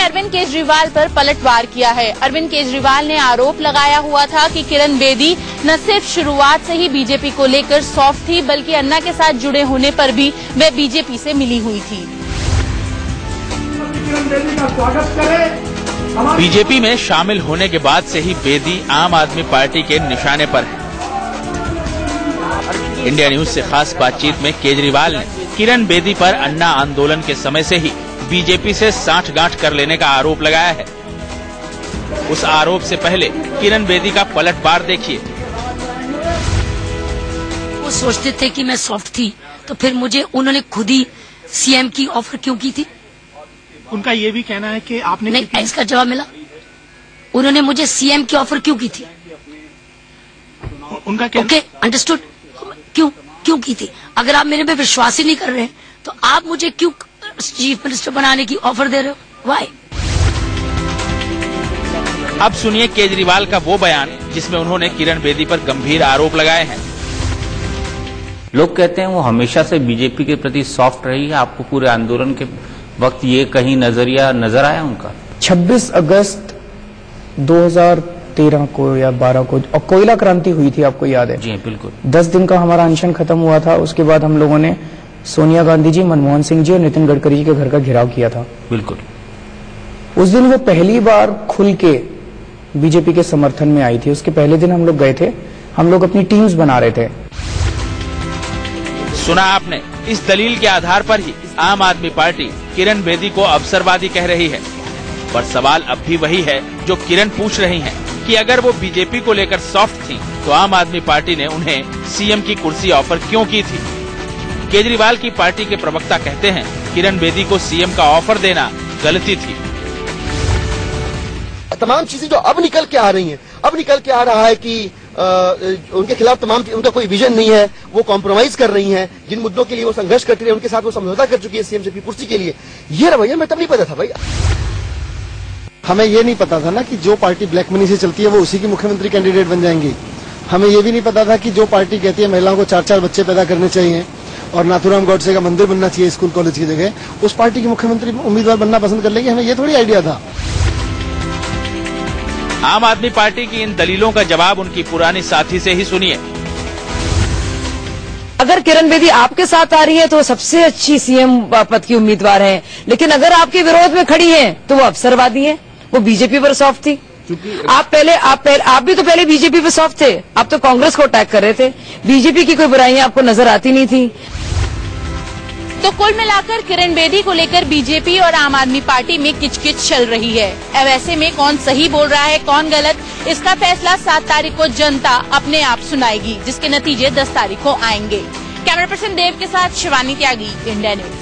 अरविंद केजरीवाल पर पलटवार किया है। अरविंद केजरीवाल ने आरोप लगाया हुआ था कि किरण बेदी न सिर्फ शुरुआत से ही बीजेपी को लेकर सॉफ्ट थी, बल्कि अन्ना के साथ जुड़े होने पर भी वह बीजेपी से मिली हुई थी। बीजेपी में शामिल होने के बाद से ही बेदी आम आदमी पार्टी के निशाने पर है। इंडिया न्यूज से खास बातचीत में केजरीवाल ने किरण बेदी पर अन्ना आंदोलन के समय से ही बीजेपी से साठगांठ कर लेने का आरोप लगाया है। उस आरोप से पहले किरण बेदी का पलटवार देखिए। वो सोचते थे कि मैं सॉफ्ट थी, तो फिर मुझे उन्होंने खुद ही सीएम की ऑफर क्यों की थी? उनका ये भी कहना है कि आपने नहीं, इसका जवाब मिला। उन्होंने मुझे सीएम की ऑफर क्यों की थी? उनका कहना ओके, अंडरस्टूड। क्यों की थी? अगर आप मेरे पे विश्वास ही नहीं कर रहे हैं तो आप मुझे क्यों चीफ मिनिस्टर बनाने की ऑफर दे रहे हो? व्हाई? अब सुनिए केजरीवाल का वो बयान जिसमें उन्होंने किरण बेदी पर गंभीर आरोप लगाए हैं। लोग कहते हैं वो हमेशा से बीजेपी के प्रति सॉफ्ट रही है। आपको पूरे आंदोलन के वक्त ये कहीं नजरिया नजर आया उनका? 26 अगस्त 2013 को या 12 को और कोयला क्रांति हुई थी, आपको याद है? जी बिल्कुल। 10 दिन का हमारा अनशन खत्म हुआ था। उसके बाद हम लोगों ने सोनिया गांधी जी, मनमोहन सिंह जी और नितिन गडकरी जी के घर का घेराव किया था। बिल्कुल। उस दिन वो पहली बार खुल के बीजेपी के समर्थन में आई थी। उसके पहले दिन हम लोग गए थे, हम लोग अपनी टीम्स बना रहे थे। सुना आपने, इस दलील के आधार पर ही आम आदमी पार्टी किरण बेदी को अवसरवादी कह रही है। पर सवाल अब भी वही है जो किरण पूछ रही हैं कि अगर वो बीजेपी को लेकर सॉफ्ट थी तो आम आदमी पार्टी ने उन्हें सीएम की कुर्सी ऑफर क्यों की थी? केजरीवाल की पार्टी के प्रवक्ता कहते हैं किरण बेदी को सीएम का ऑफर देना गलती थी। तमाम चीजें जो अब निकल के आ रही हैं, अब निकल के आ रहा है कि उनके खिलाफ उनका कोई विजन नहीं है, वो कॉम्प्रोमाइज कर रही हैं। जिन मुद्दों के लिए वो संघर्ष करती रही उनके साथ वो समझौता कर चुकी है सीएम की कुर्सी के लिए। ये रवैया मैं तब नहीं पता था भाई। हमें ये नहीं पता था ना कि जो पार्टी ब्लैक मनी से चलती है वो उसी की मुख्यमंत्री कैंडिडेट बन जाएंगी। हमें ये भी नहीं पता था कि जो पार्टी कहती है महिलाओं को 4-4 बच्चे पैदा करने चाहिए और नाथुराम गॉडसे का मंदिर बनना चाहिए स्कूल कॉलेज की जगह, उस पार्टी की मुख्यमंत्री उम्मीदवार बनना पसंद कर लेंगे। हमें ये थोड़ी आइडिया था। आम आदमी पार्टी की इन दलीलों का जवाब उनकी पुरानी साथी से ही सुनिए। अगर किरण बेदी आपके साथ आ रही है तो वो सबसे अच्छी सीएम पद की उम्मीदवार है, लेकिन अगर आपके विरोध में खड़ी हैं तो वो अवसरवादी हैं। वो बीजेपी पर सॉफ्ट थी। आप भी तो पहले बीजेपी पर सॉफ्ट थे। आप तो कांग्रेस को अटैक कर रहे थे। बीजेपी की कोई बुराइयां आपको नजर आती नहीं थी। तो कुल मिलाकर किरण बेदी को लेकर बीजेपी और आम आदमी पार्टी में किचकिच चल रही है। अब ऐसे में कौन सही बोल रहा है, कौन गलत, इसका फैसला 7 तारीख को जनता अपने आप सुनाएगी, जिसके नतीजे 10 तारीख को आएंगे। कैमरा पर्सन देव के साथ शिवानी त्यागी, इंडिया न्यूज।